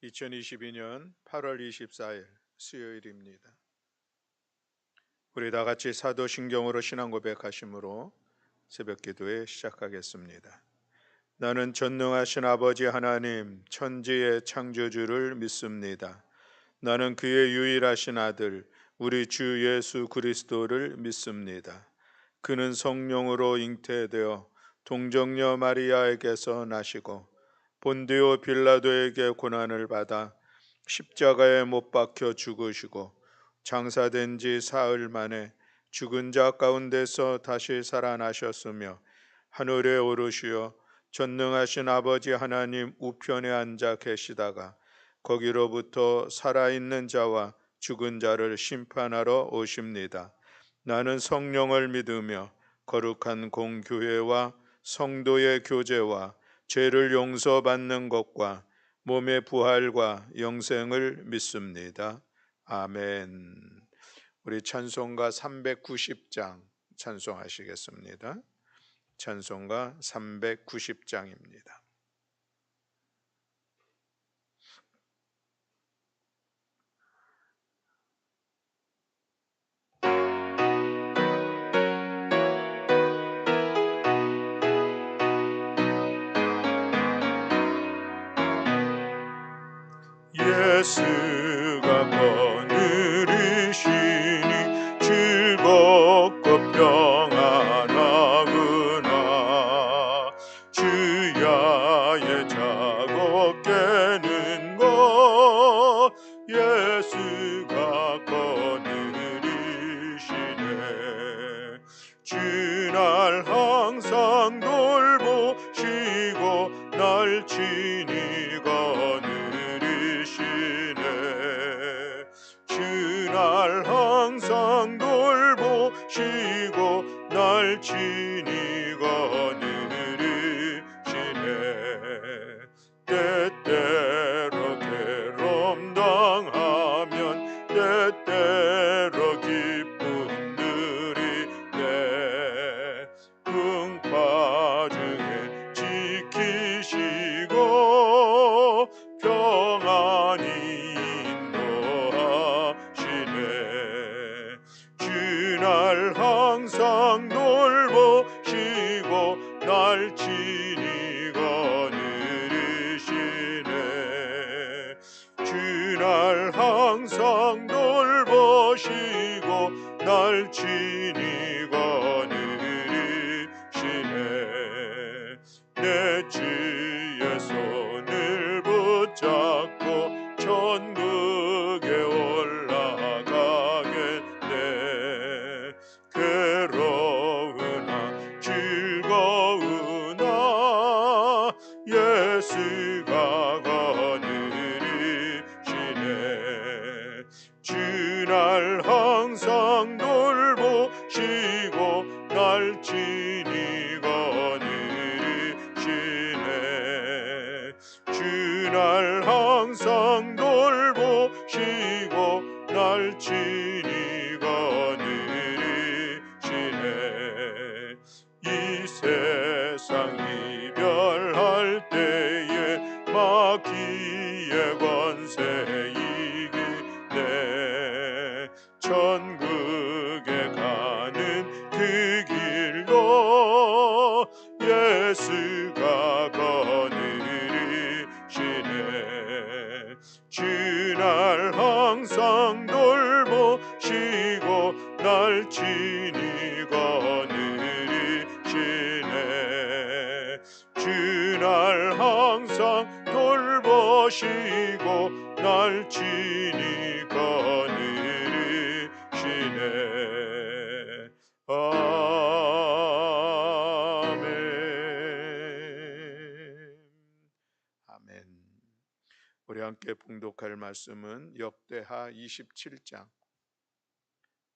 2022년 8월 24일 수요일입니다. 우리 다 같이 사도신경으로 신앙 고백하심으로 새벽 기도에 시작하겠습니다. 나는 전능하신 아버지 하나님 천지의 창조주를 믿습니다. 나는 그의 유일하신 아들 우리 주 예수 그리스도를 믿습니다. 그는 성령으로 잉태되어 동정녀 마리아에게서 나시고 본디오 빌라도에게 고난을 받아 십자가에 못 박혀 죽으시고 장사된 지 사흘 만에 죽은 자 가운데서 다시 살아나셨으며 하늘에 오르시어 전능하신 아버지 하나님 우편에 앉아 계시다가 거기로부터 살아있는 자와 죽은 자를 심판하러 오십니다. 나는 성령을 믿으며 거룩한 공교회와 성도의 교제와 죄를 용서받는 것과 몸의 부활과 영생을 믿습니다. 아멘. 우리 찬송가 390장 찬송하시겠습니다. 찬송가 390장입니다. 예수가 거느리시니 즐겁고 평안하구나. 주야의 작업 깨는 것 예수가 거느리시네. 주날 항상 돌보시고 날 친히 주날 항상 돌보시고 날 친히 거느리시네. 때때로 괴로움 당하면 때때로 기쁨 누리네. 풍파 중에 지키시고 평안히 주날 항상 돌보시고 날 친히 거느리시네. 주날 항상 돌보시고 날 친히 거느리시네. 내 주의 손을 붙잡고 천국에 올라가겠네. 괴로우나 즐거우나 예수가 거느리시네. 주날 항상 돌보시고 날 친히 거느리시네. 주날 항상 돌보시고 날 친히 거느리시네. 이 세상 이별할 때에 마귀의 권세 이기네. 천국에 가는 그 길로 예수가 거느리시네. 주날 항상 돌보시고 날 친히 거느리시네. 주날 항상 돌보시고 날 친히 거느리시네. 아멘. 우리 함께 봉독할 말씀은 역대하 27장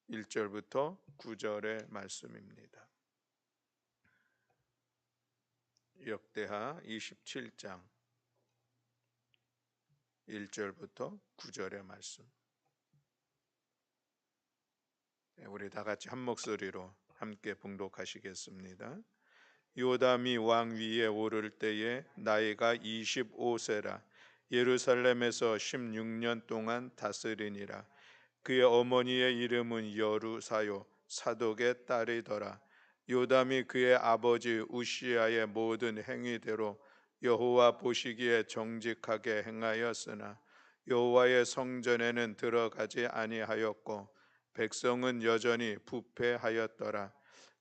1절부터 9절의 말씀입니다. 역대하 27장 1절부터 9절의 말씀. 우리 다 같이 한 목소리로 함께 봉독하시겠습니다. 요담이 왕 위에 오를 때에 나이가 25세라. 예루살렘에서 16년 동안 다스리니라. 그의 어머니의 이름은 여루사요 사독의 딸이더라. 요담이 그의 아버지 우시야의 모든 행위대로 여호와 보시기에 정직하게 행하였으나 여호와의 성전에는 들어가지 아니하였고 백성은 여전히 부패하였더라.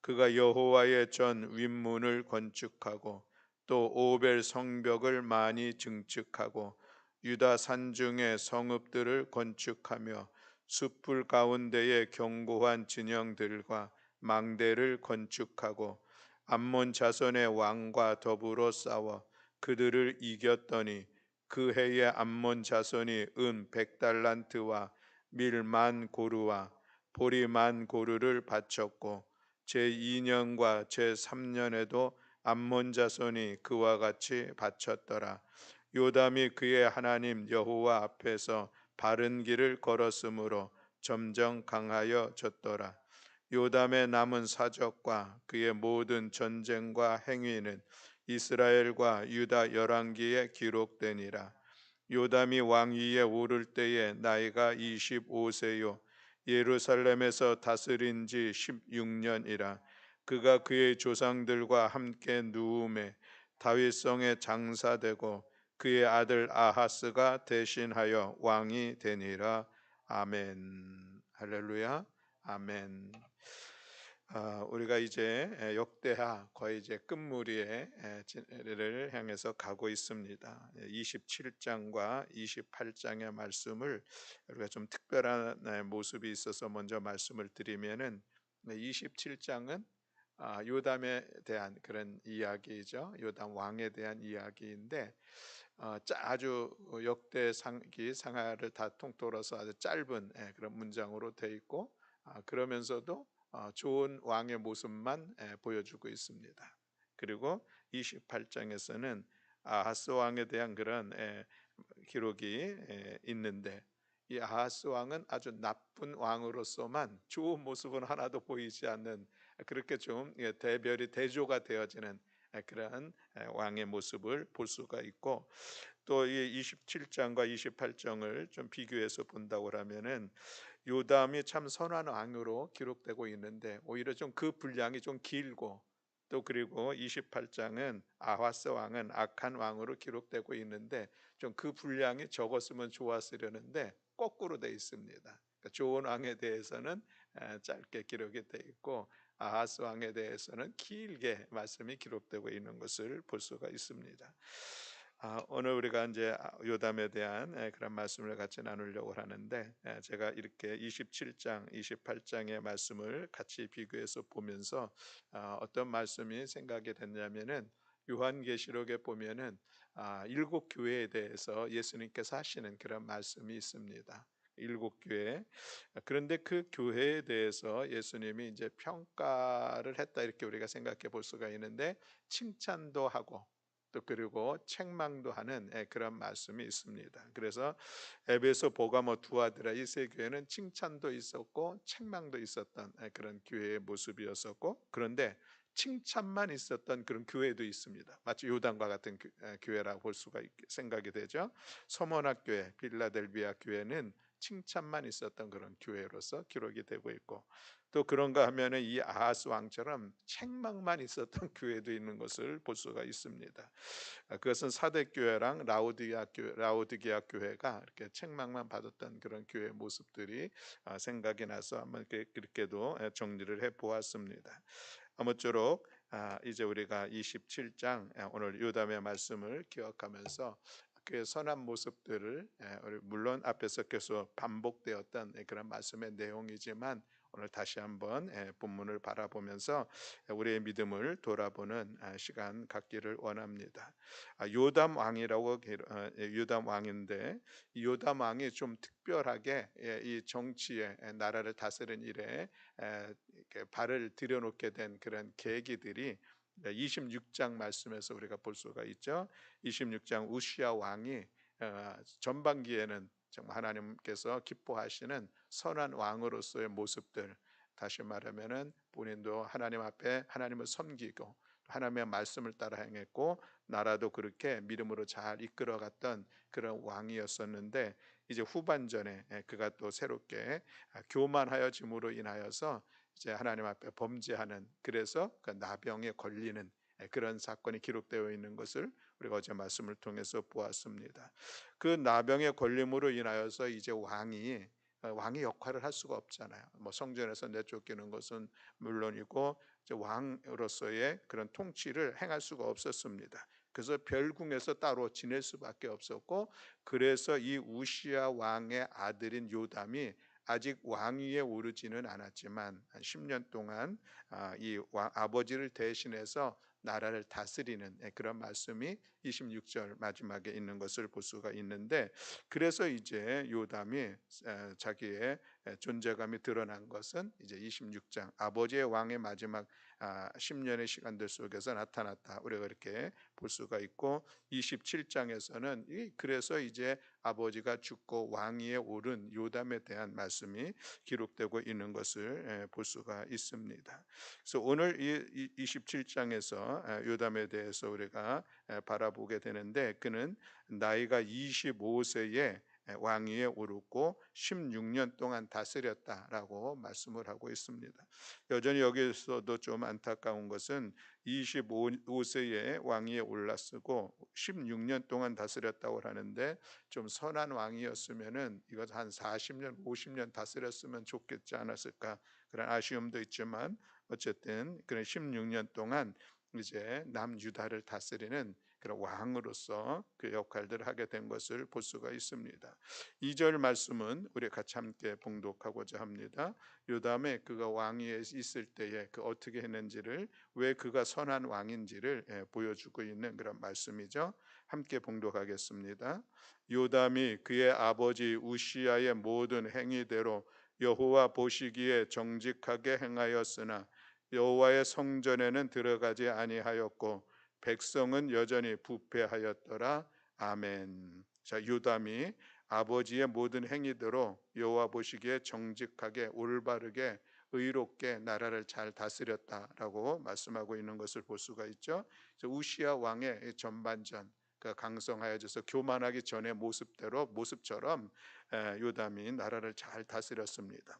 그가 여호와의 전 윗문을 건축하고 또 오벨 성벽을 많이 증축하고 유다 산중의 성읍들을 건축하며 숯불 가운데에 견고한 진영들과 망대를 건축하고 암몬 자손의 왕과 더불어 싸워 그들을 이겼더니 그 해에 암몬 자손이 은 100달란트와 밀만 고루와 보리만 고루를 바쳤고 제2년과 제3년에도 암몬 자손이 그와 같이 바쳤더라. 요담이 그의 하나님 여호와 앞에서 바른 길을 걸었으므로 점점 강하여졌더라. 요담의 남은 사적과 그의 모든 전쟁과 행위는 이스라엘과 유다 열왕기에 기록되니라. 요담이 왕위에 오를 때에 나이가 25세요 예루살렘에서 다스린 지 16년이라. 그가 그의 조상들과 함께 누움에 다윗성에 장사되고 그의 아들 아하스가 대신하여 왕이 되니라. 아멘. 할렐루야. 아멘. 우리가 이제 역대하 거의 이제 끝무리를 향해서 가고 있습니다. 27장과 28장의 말씀을 우리가 좀 특별한 모습이 있어서 먼저 말씀을 드리면은 27장은 요담에 대한 그런 이야기죠. 요담 왕에 대한 이야기인데 아주 역대상기 상하를 다 통틀어서 아주 짧은 그런 문장으로 되어 있고 그러면서도 좋은 왕의 모습만 보여주고 있습니다. 그리고 28장에서는 아하스 왕에 대한 그런 기록이 있는데 이 아하스 왕은 아주 나쁜 왕으로서만 좋은 모습은 하나도 보이지 않는 그렇게 좀 대별이 대조가 되어지는 그러한 왕의 모습을 볼 수가 있고 또 이 27장과 28장을 좀 비교해서 본다고 하면은 요담이 참 선한 왕으로 기록되고 있는데 오히려 좀 그 분량이 좀 길고 또 그리고 28장은 아하스 왕은 악한 왕으로 기록되고 있는데 좀 그 분량이 적었으면 좋았으려는데 거꾸로 돼 있습니다. 그러니까 좋은 왕에 대해서는 짧게 기록이 돼 있고 아하스 왕에 대해서는 길게 말씀이 기록되고 있는 것을 볼 수가 있습니다. 오늘 우리가 이제 요담에 대한 그런 말씀을 같이 나누려고 하는데 제가 이렇게 27장, 28장의 말씀을 같이 비교해서 보면서 어떤 말씀이 생각이 됐냐면은 요한계시록에 보면은 7교회에 대해서 예수님께서 하시는 그런 말씀이 있습니다. 7교회. 그런데 그 교회에 대해서 예수님이 이제 평가를 했다 이렇게 우리가 생각해 볼 수가 있는데 칭찬도 하고 또 그리고 책망도 하는 그런 말씀이 있습니다. 그래서 에베소, 보가모, 두아드라 이 세 교회는 칭찬도 있었고 책망도 있었던 그런 교회의 모습이었었고 그런데 칭찬만 있었던 그런 교회도 있습니다. 마치 요단과 같은 교회라고 볼 수가 생각이 되죠. 서머나 교회, 빌라델비아 교회는 칭찬만 있었던 그런 교회로서 기록이 되고 있고 또 그런가 하면은 이 아하스 왕처럼 책망만 있었던 교회도 있는 것을 볼 수가 있습니다. 그것은 사대교회랑 라오디게아 교회가 이렇게 책망만 받았던 그런 교회 모습들이 생각이 나서 한번 그렇게도 정리를 해 보았습니다. 아무쪼록 이제 우리가 27장 오늘 요담의 말씀을 기억하면서 그 선한 모습들을 물론 앞에서 계속 반복되었던 그런 말씀의 내용이지만 오늘 다시 한번 본문을 바라보면서 우리의 믿음을 돌아보는 시간 갖기를 원합니다. 요담 왕이라고 요담 왕인데 요담 왕이 좀 특별하게 이 정치에 나라를 다스린 일에 발을 들여놓게 된 그런 계기들이 26장 말씀에서 우리가 볼 수가 있죠. 26장 우시야 왕이 전반기에는 정말 하나님께서 기뻐하시는 선한 왕으로서의 모습들, 다시 말하면은 본인도 하나님 앞에 하나님을 섬기고 하나님의 말씀을 따라 행했고 나라도 그렇게 믿음으로 잘 이끌어갔던 그런 왕이었었는데 이제 후반전에 그가 또 새롭게 교만하여짐으로 인하여서 이제 하나님 앞에 범죄하는, 그래서 그 나병에 걸리는 그런 사건이 기록되어 있는 것을 우리가 어제 말씀을 통해서 보았습니다. 그 나병에 걸림으로 인하여서 이제 왕의 역할을 할 수가 없잖아요. 뭐 성전에서 내쫓기는 것은 물론이고 이제 왕으로서의 그런 통치를 행할 수가 없었습니다. 그래서 별궁에서 따로 지낼 수밖에 없었고, 그래서 이 우시야 왕의 아들인 요담이 아직 왕위에 오르지는 않았지만 한 10년 동안 아버지를 대신해서 나라를 다스리는 그런 말씀이 26절 마지막에 있는 것을 볼 수가 있는데, 그래서 이제 요담이 자기의 존재감이 드러난 것은 이제 26장 아버지의 왕의 마지막 10년의 시간들 속에서 나타났다, 우리가 그렇게 볼 수가 있고, 27장에서는 그래서 이제 아버지가 죽고 왕위에 오른 요담에 대한 말씀이 기록되고 있는 것을 볼 수가 있습니다. 그래서 오늘 이 27장에서 요담에 대해서 우리가 바라보게 되는데, 그는 나이가 25세에 왕위에 오르고 16년 동안 다스렸다라고 말씀을 하고 있습니다. 여전히 여기서도 좀 안타까운 것은 25세에 왕위에 올랐고 16년 동안 다스렸다고 하는데, 좀 선한 왕이었으면은 이것 한 40년, 50년 다스렸으면 좋겠지 않았을까, 그런 아쉬움도 있지만 어쨌든 그런 16년 동안 이제 남유다를 다스리는 그런 왕으로서 그 역할들을 하게 된 것을 볼 수가 있습니다. 2절 말씀은 우리 같이 함께 봉독하고자 합니다. 요담에 그가 왕위에 있을 때에 그 어떻게 했는지를, 왜 그가 선한 왕인지를 보여주고 있는 그런 말씀이죠. 함께 봉독하겠습니다. 요담이 그의 아버지 우시야의 모든 행위대로 여호와 보시기에 정직하게 행하였으나 여호와의 성전에는 들어가지 아니하였고 백성은 여전히 부패하였더라. 아멘. 자, 요담이 아버지의 모든 행위대로 여호와 보시기에 정직하게 올바르게 의롭게 나라를 잘 다스렸다라고 말씀하고 있는 것을 볼 수가 있죠. 우시야 왕의 전반전, 그 강성하여져서 교만하기 전의 모습처럼 요담이 나라를 잘 다스렸습니다.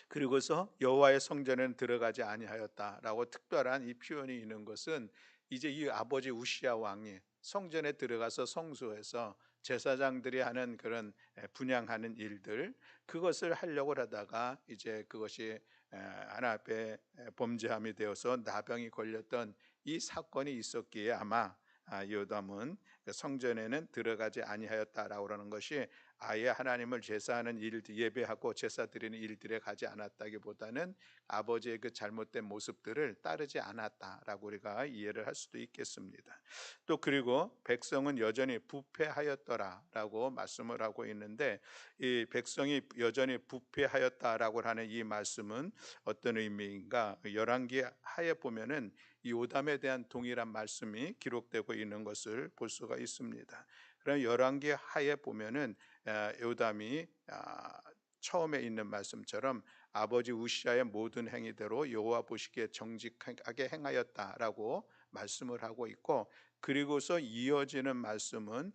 그리고서 여호와의 성전에는 들어가지 아니하였다라고 특별한 이 표현이 있는 것은, 이제 이 아버지 우시야 왕이 성전에 들어가서 성소에서 제사장들이 하는 그런 분향하는 일들, 그것을 하려고 하다가 이제 그것이 하나 앞에 범죄함이 되어서 나병이 걸렸던 이 사건이 있었기에 아마 요담은 성전에는 들어가지 아니하였다라고 하는 것이 아예 하나님을 제사하는 일, 예배하고 제사 드리는 일들에 가지 않았다기보다는 아버지의 그 잘못된 모습들을 따르지 않았다라고 우리가 이해를 할 수도 있겠습니다. 또 그리고 백성은 여전히 부패하였더라라고 말씀을 하고 있는데, 이 백성이 여전히 부패하였다라고 하는 이 말씀은 어떤 의미인가? 열왕기 하에 보면은 이 요담에 대한 동일한 말씀이 기록되고 있는 것을 볼 수가 있습니다. 그럼 열왕기 하에 보면은 요담이 처음에 있는 말씀처럼 아버지 우시아의 모든 행위대로 여호와 보시기에 정직하게 행하였다라고 말씀을 하고 있고, 그리고서 이어지는 말씀은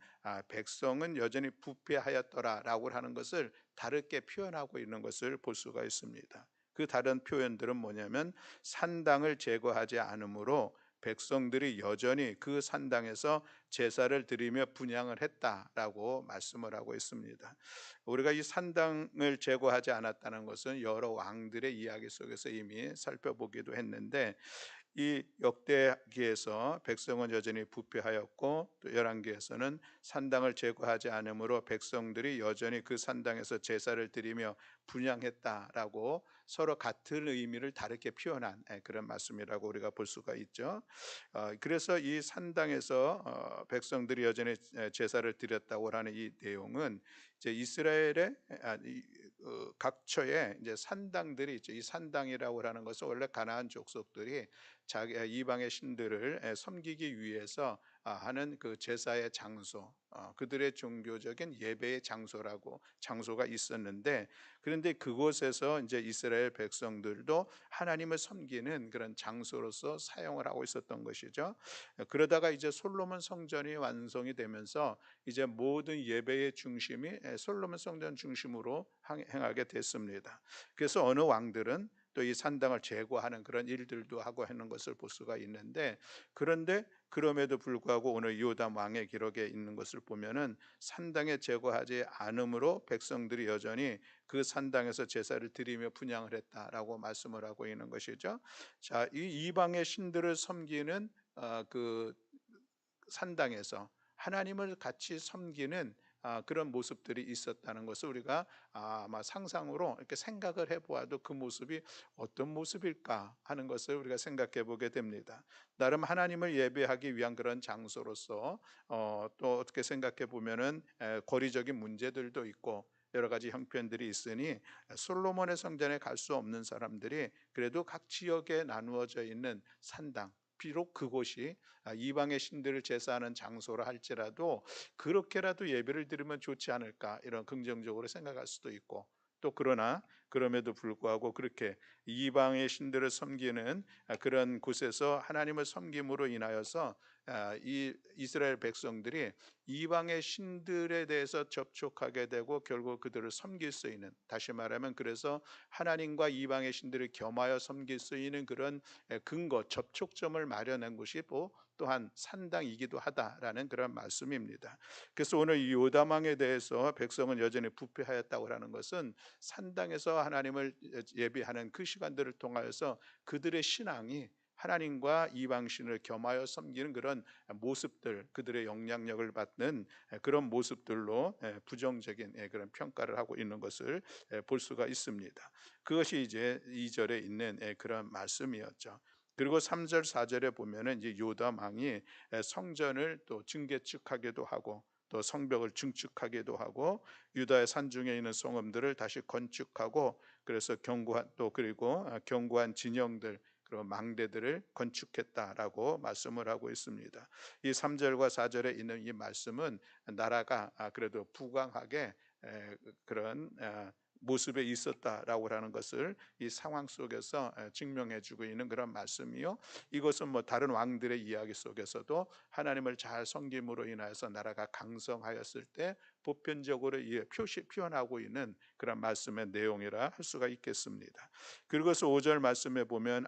백성은 여전히 부패하였더라라고 하는 것을 다르게 표현하고 있는 것을 볼 수가 있습니다. 그 다른 표현들은 뭐냐면, 산당을 제거하지 않으므로 백성들이 여전히 그 산당에서 제사를 드리며 분향을 했다라고 말씀을 하고 있습니다. 우리가 이 산당을 제거하지 않았다는 것은 여러 왕들의 이야기 속에서 이미 살펴보기도 했는데, 이 역대기에서 백성은 여전히 부패하였고, 또 열왕기에서는 산당을 제거하지 않으므로 백성들이 여전히 그 산당에서 제사를 드리며 분향했다라고 서로 같은 의미를 다르게 표현한 그런 말씀이라고 우리가 볼 수가 있죠. 그래서 이 산당에서 백성들이 여전히 제사를 드렸다고 하는 이 내용은 이제 이스라엘의 각처에 이제 산당들이 있죠. 이 산당이라고 하는 것은 원래 가나안 족속들이 자기 이방의 신들을 섬기기 위해서 하는 그 제사의 장소, 그들의 종교적인 예배의 장소가 있었는데, 그런데 그곳에서 이제 이스라엘 백성들도 하나님을 섬기는 그런 장소로서 사용을 하고 있었던 것이죠. 그러다가 이제 솔로몬 성전이 완성이 되면서 이제 모든 예배의 중심이 솔로몬 성전 중심으로 행하게 됐습니다. 그래서 어느 왕들은 또 이 산당을 제거하는 그런 일들도 하고 하는 것을 볼 수가 있는데, 그런데 그럼에도 불구하고 오늘 요담 왕의 기록에 있는 것을 보면은 산당에 제거하지 않음으로 백성들이 여전히 그 산당에서 제사를 드리며 분향을 했다라고 말씀을 하고 있는 것이죠. 자, 이 이방의 신들을 섬기는 그 산당에서 하나님을 같이 섬기는 그런 모습들이 있었다는 것을 우리가 아마 상상으로 이렇게 생각을 해보아도 그 모습이 어떤 모습일까 하는 것을 우리가 생각해 보게 됩니다. 나름 하나님을 예배하기 위한 그런 장소로서 또 어떻게 생각해 보면은 거리적인 문제들도 있고 여러 가지 형편들이 있으니 솔로몬의 성전에 갈 수 없는 사람들이 그래도 각 지역에 나누어져 있는 산당, 비록 그곳이 이방의 신들을 제사하는 장소라 할지라도 그렇게라도 예배를 드리면 좋지 않을까, 이런 긍정적으로 생각할 수도 있고, 또 그러나 그럼에도 불구하고 그렇게 이방의 신들을 섬기는 그런 곳에서 하나님을 섬김으로 인하여서 이 이스라엘 백성들이 이방의 신들에 대해서 접촉하게 되고 결국 그들을 섬길 수 있는, 다시 말하면 그래서 하나님과 이방의 신들을 겸하여 섬길 수 있는 그런 근거, 접촉점을 마련한 곳이 또한 산당이기도 하다라는 그런 말씀입니다. 그래서 오늘 이 요담왕에 대해서 백성은 여전히 부패하였다고 하는 것은 산당에서 하나님을 예배하는 그 시간들을 통하여서 그들의 신앙이 하나님과 이방신을 겸하여 섬기는 그런 모습들, 그들의 영향력을 받는 그런 모습들로 부정적인 그런 평가를 하고 있는 것을 볼 수가 있습니다. 그것이 이제 2절에 있는 그런 말씀이었죠. 그리고 3절 4절에 보면은 이제 요담 왕이 성전을 또 증개축하기도 하고 또 성벽을 증축하기도 하고 유다의 산중에 있는 성읍들을 다시 건축하고, 그래서 견고한 진영들, 그리고 망대들을 건축했다라고 말씀을 하고 있습니다. 이 3절과 4절에 있는 이 말씀은 나라가 그래도 부강하게 그런 모습에 있었다라고 하는 것을 이 상황 속에서 증명해주고 있는 그런 말씀이요. 이것은 뭐 다른 왕들의 이야기 속에서도 하나님을 잘 섬김으로 인하여서 나라가 강성하였을 때 보편적으로 표현하고 있는 그런 말씀의 내용이라 할 수가 있겠습니다. 그리고서 5절 말씀에 보면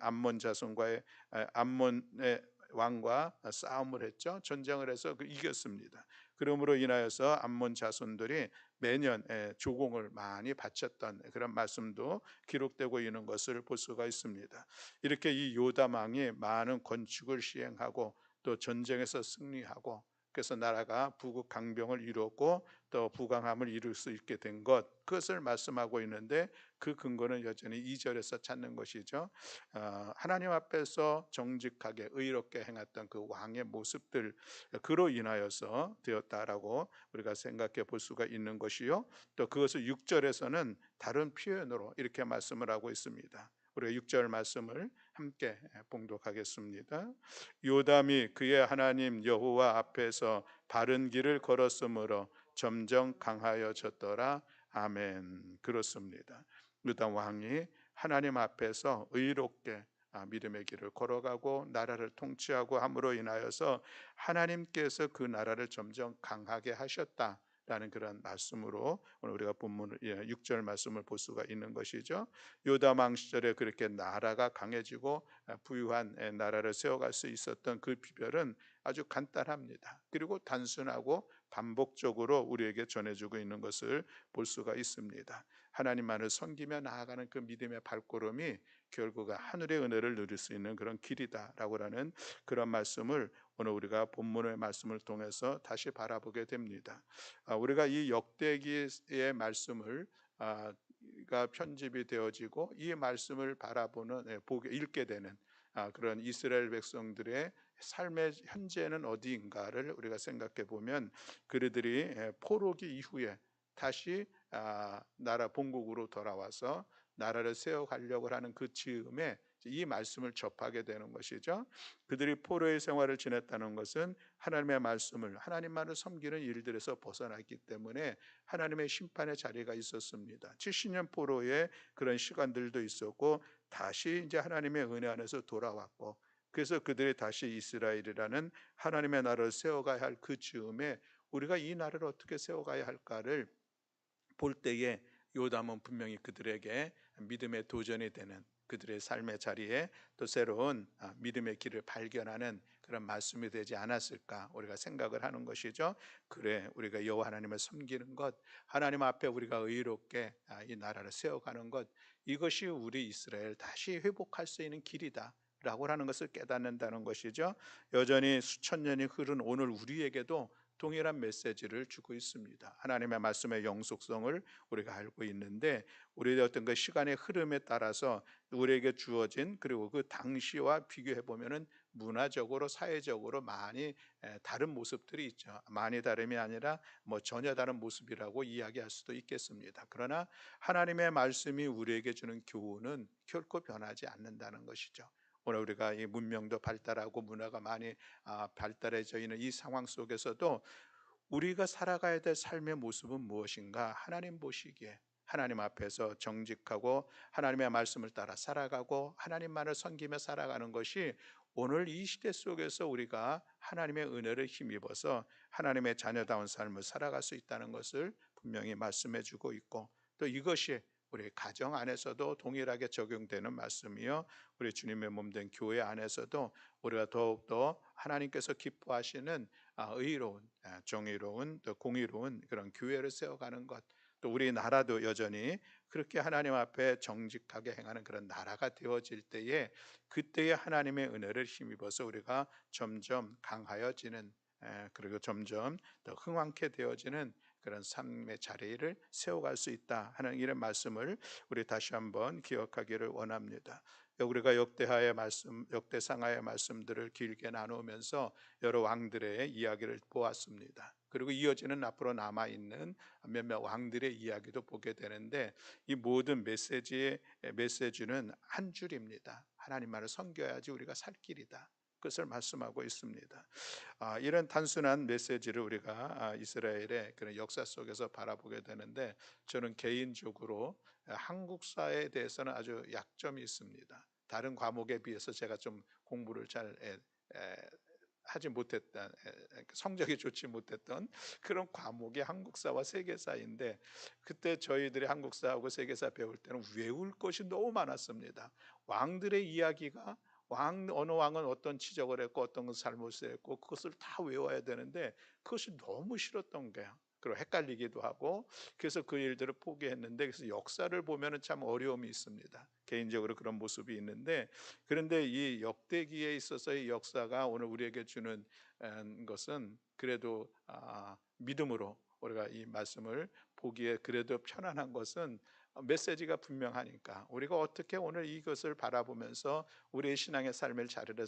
암몬의 왕과 싸움을 했죠. 전쟁을 해서 이겼습니다. 그러므로 인하여서 암몬 자손들이 매년 조공을 많이 바쳤던 그런 말씀도 기록되고 있는 것을 볼 수가 있습니다. 이렇게 이 요담 왕이 많은 건축을 시행하고 또 전쟁에서 승리하고, 그래서 나라가 부국 강병을 이루었고 또 부강함을 이룰 수 있게 된 것, 그것을 말씀하고 있는데 그 근거는 여전히 2절에서 찾는 것이죠. 하나님 앞에서 정직하게 의롭게 행했던 그 왕의 모습들, 그로 인하여서 되었다라고 우리가 생각해 볼 수가 있는 것이요. 또 그것을 6절에서는 다른 표현으로 이렇게 말씀을 하고 있습니다. 우리가 6절 말씀을 함께 봉독하겠습니다. 요담이 그의 하나님 여호와 앞에서 바른 길을 걸었으므로 점점 강하여졌더라. 아멘. 그렇습니다. 요담 왕이 하나님 앞에서 의롭게 믿음의 길을 걸어가고 나라를 통치하고 함으로 인하여서 하나님께서 그 나라를 점점 강하게 하셨다라는 그런 말씀으로 오늘 우리가 본문 6절 말씀을 볼 수가 있는 것이죠. 요담 왕 시절에 그렇게 나라가 강해지고 부유한 나라를 세워갈 수 있었던 그 비결은 아주 간단합니다. 그리고 단순하고 반복적으로 우리에게 전해주고 있는 것을 볼 수가 있습니다. 하나님만을 섬기며 나아가는 그 믿음의 발걸음이 결국 하늘의 은혜를 누릴 수 있는 그런 길이다라고 하는 그런 말씀을 오늘 우리가 본문의 말씀을 통해서 다시 바라보게 됩니다. 우리가 이 역대기의 말씀을 가 편집이 되어지고 이 말씀을 바라보는 읽게 되는 그런 이스라엘 백성들의 삶의 현재는 어디인가를 우리가 생각해 보면, 그들이 포로기 이후에 다시 나라 본국으로 돌아와서 나라를 세워가려고 하는 그 즈음에 이 말씀을 접하게 되는 것이죠. 그들이 포로의 생활을 지냈다는 것은 하나님의 말씀을, 하나님만을 섬기는 일들에서 벗어났기 때문에 하나님의 심판의 자리가 있었습니다. 70년 포로의 그런 시간들도 있었고, 다시 이제 하나님의 은혜 안에서 돌아왔고, 그래서 그들이 다시 이스라엘이라는 하나님의 나라를 세워가야 할 그 즈음에 우리가 이 나라를 어떻게 세워가야 할까를 볼 때에 요담은 분명히 그들에게 믿음의 도전이 되는, 그들의 삶의 자리에 또 새로운 믿음의 길을 발견하는 그런 말씀이 되지 않았을까 우리가 생각을 하는 것이죠. 그래, 우리가 여호와 하나님을 섬기는 것, 하나님 앞에 우리가 의롭게 이 나라를 세워가는 것, 이것이 우리 이스라엘 다시 회복할 수 있는 길이다 라고 하는 것을 깨닫는다는 것이죠. 여전히 수천 년이 흐른 오늘 우리에게도 동일한 메시지를 주고 있습니다. 하나님의 말씀의 영속성을 우리가 알고 있는데, 우리의 어떤 그 시간의 흐름에 따라서 우리에게 주어진, 그리고 그 당시와 비교해 보면은 문화적으로 사회적으로 많이 다른 모습들이 있죠. 많이 다름이 아니라 뭐 전혀 다른 모습이라고 이야기할 수도 있겠습니다. 그러나 하나님의 말씀이 우리에게 주는 교훈은 결코 변하지 않는다는 것이죠. 오늘 우리가 이 문명도 발달하고 문화가 많이 발달해져 있는 이 상황 속에서도 우리가 살아가야 될 삶의 모습은 무엇인가? 하나님 보시기에 하나님 앞에서 정직하고 하나님의 말씀을 따라 살아가고 하나님만을 섬기며 살아가는 것이 오늘 이 시대 속에서 우리가 하나님의 은혜를 힘입어서 하나님의 자녀다운 삶을 살아갈 수 있다는 것을 분명히 말씀해 주고 있고, 또 이것이 우리 가정 안에서도 동일하게 적용되는 말씀이요, 우리 주님의 몸된 교회 안에서도 우리가 더욱더 하나님께서 기뻐하시는 의로운, 정의로운, 또 공의로운 그런 교회를 세워가는 것, 또 우리 나라도 여전히 그렇게 하나님 앞에 정직하게 행하는 그런 나라가 되어질 때에, 그때의 하나님의 은혜를 힘입어서 우리가 점점 강하여지는, 그리고 점점 더 흥왕케 되어지는 그런 삶의 자리를 세워갈 수 있다 하는 이런 말씀을 우리 다시 한번 기억하기를 원합니다. 우리가 역대하의 말씀, 역대상하의 말씀들을 길게 나누면서 여러 왕들의 이야기를 보았습니다. 그리고 이어지는 앞으로 남아 있는 몇몇 왕들의 이야기도 보게 되는데, 이 모든 메시지는 한 줄입니다. 하나님만을 섬겨야지 우리가 살 길이다. 그것을 말씀하고 있습니다. 이런 단순한 메시지를 우리가 이스라엘의 그런 역사 속에서 바라보게 되는데, 저는 개인적으로 한국사에 대해서는 아주 약점이 있습니다. 다른 과목에 비해서 제가 좀 공부를 잘 하지 못했던, 성적이 좋지 못했던 그런 과목이 한국사와 세계사인데, 그때 저희들이 한국사하고 세계사 배울 때는 외울 것이 너무 많았습니다. 왕들의 이야기가, 어느 왕은 어떤 지적을 했고 어떤 건 잘못을 했고 그것을 다 외워야 되는데, 그것이 너무 싫었던 거예요. 그리고 헷갈리기도 하고, 그래서 그 일들을 포기했는데, 그래서 역사를 보면은 참 어려움이 있습니다. 개인적으로 그런 모습이 있는데, 그런데 이 역대기에 있어서의 역사가 오늘 우리에게 주는 것은 그래도 믿음으로 우리가 이 말씀을 보기에 그래도 편안한 것은, 메시지가 분명하니까 우리가 어떻게 오늘 이것을 바라보면서 우리의 신앙의 삶의 자리를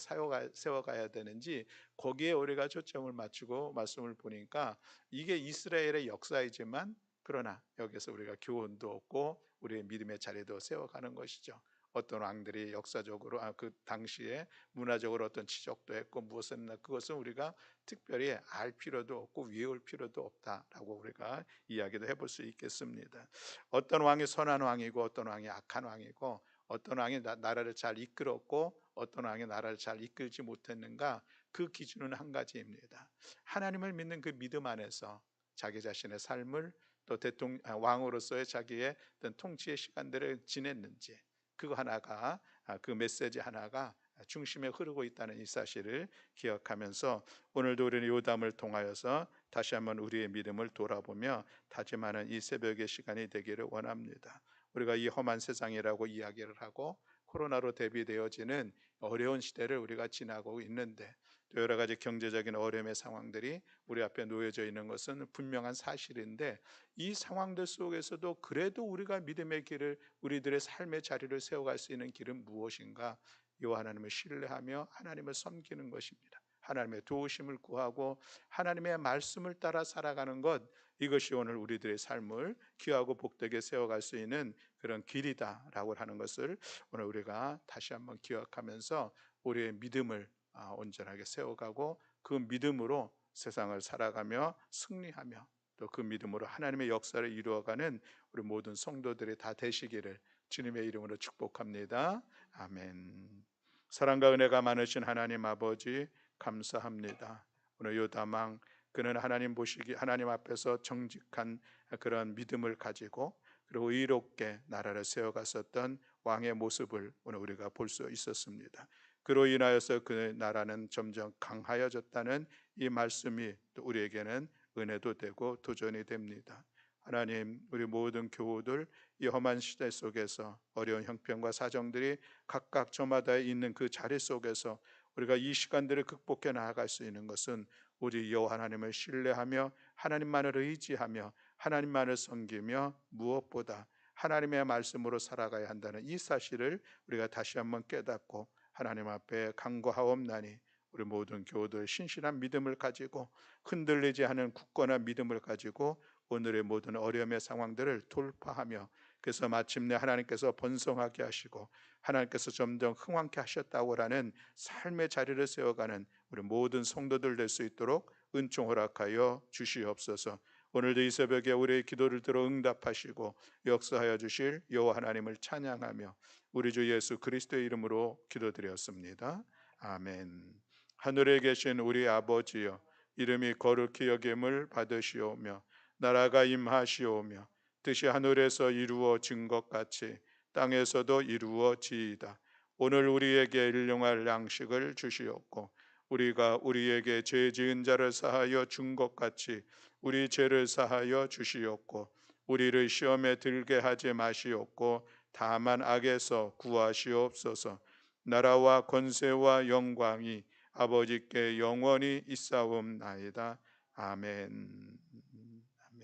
세워가야 되는지, 거기에 우리가 초점을 맞추고 말씀을 보니까 이게 이스라엘의 역사이지만, 그러나 여기서 우리가 교훈도 얻고 우리의 믿음의 자리도 세워가는 것이죠. 어떤 왕들이 역사적으로 그 당시에 문화적으로 어떤 지적도 했고 무엇을 했나, 그것은 우리가 특별히 알 필요도 없고 외울 필요도 없다라고 우리가 이야기도 해볼 수 있겠습니다. 어떤 왕이 선한 왕이고 어떤 왕이 악한 왕이고, 어떤 왕이 나라를 잘 이끌었고 어떤 왕이 나라를 잘 이끌지 못했는가, 그 기준은 한 가지입니다. 하나님을 믿는 그 믿음 안에서 자기 자신의 삶을, 또 왕으로서의 자기의 어떤 통치의 시간들을 지냈는지, 그 하나가, 그 메시지 하나가 중심에 흐르고 있다는 이 사실을 기억하면서, 오늘도 우리는 요담을 통하여서 다시 한번 우리의 믿음을 돌아보며 다짐하는 이 새벽의 시간이 되기를 원합니다. 우리가 이 험한 세상이라고 이야기를 하고 코로나로 대비되어지는 어려운 시대를 우리가 지나고 있는데, 또 여러 가지 경제적인 어려움의 상황들이 우리 앞에 놓여져 있는 것은 분명한 사실인데, 이 상황들 속에서도 그래도 우리가 믿음의 길을, 우리들의 삶의 자리를 세워갈 수 있는 길은 무엇인가? 여호와 하나님을 신뢰하며 하나님을 섬기는 것입니다. 하나님의 도우심을 구하고 하나님의 말씀을 따라 살아가는 것, 이것이 오늘 우리들의 삶을 귀하고 복되게 세워갈 수 있는 그런 길이다라고 하는 것을 오늘 우리가 다시 한번 기억하면서 우리의 믿음을 온전하게 세워가고 그 믿음으로 세상을 살아가며 승리하며 또 그 믿음으로 하나님의 역사를 이루어가는 우리 모든 성도들이 다 되시기를 주님의 이름으로 축복합니다. 아멘. 사랑과 은혜가 많으신 하나님 아버지 감사합니다. 오늘 요다망, 그는 하나님 앞에서 정직한 그런 믿음을 가지고 그리고 의롭게 나라를 세워갔었던 왕의 모습을 오늘 우리가 볼 수 있었습니다. 그로 인하여서 그 나라는 점점 강하여졌다는 이 말씀이 또 우리에게는 은혜도 되고 도전이 됩니다. 하나님, 우리 모든 교우들 이 험한 시대 속에서 어려운 형편과 사정들이 각각 저마다 있는 그 자리 속에서 우리가 이 시간들을 극복해 나아갈 수 있는 것은 우리 여호와 하나님을 신뢰하며 하나님만을 의지하며 하나님만을 섬기며 무엇보다 하나님의 말씀으로 살아가야 한다는 이 사실을 우리가 다시 한번 깨닫고 하나님 앞에 간구하옵나니 우리 모든 교우들 신실한 믿음을 가지고 흔들리지 않은 굳건한 믿음을 가지고 오늘의 모든 어려움의 상황들을 돌파하며 그래서 마침내 하나님께서 번성하게 하시고 하나님께서 점점 흥왕케 하셨다고라는 삶의 자리를 세워가는 우리 모든 성도들 될 수 있도록 은총 허락하여 주시옵소서. 오늘도 이 새벽에 우리의 기도를 들어 응답하시고 역사하여 주실 여호와 하나님을 찬양하며 우리 주 예수 그리스도의 이름으로 기도드렸습니다. 아멘. 하늘에 계신 우리 아버지여, 이름이 거룩히 여김을 받으시오며 나라가 임하시오며 뜻이 하늘에서 이루어진 것 같이 땅에서도 이루어지이다. 오늘 우리에게 일용할 양식을 주시옵고 우리가 우리에게 죄 지은 자를 사하여 준 것 같이 우리 죄를 사하여 주시옵고 우리를 시험에 들게 하지 마시옵고 다만 악에서 구하시옵소서. 나라와 권세와 영광이 아버지께 영원히 있사옵나이다. 아멘.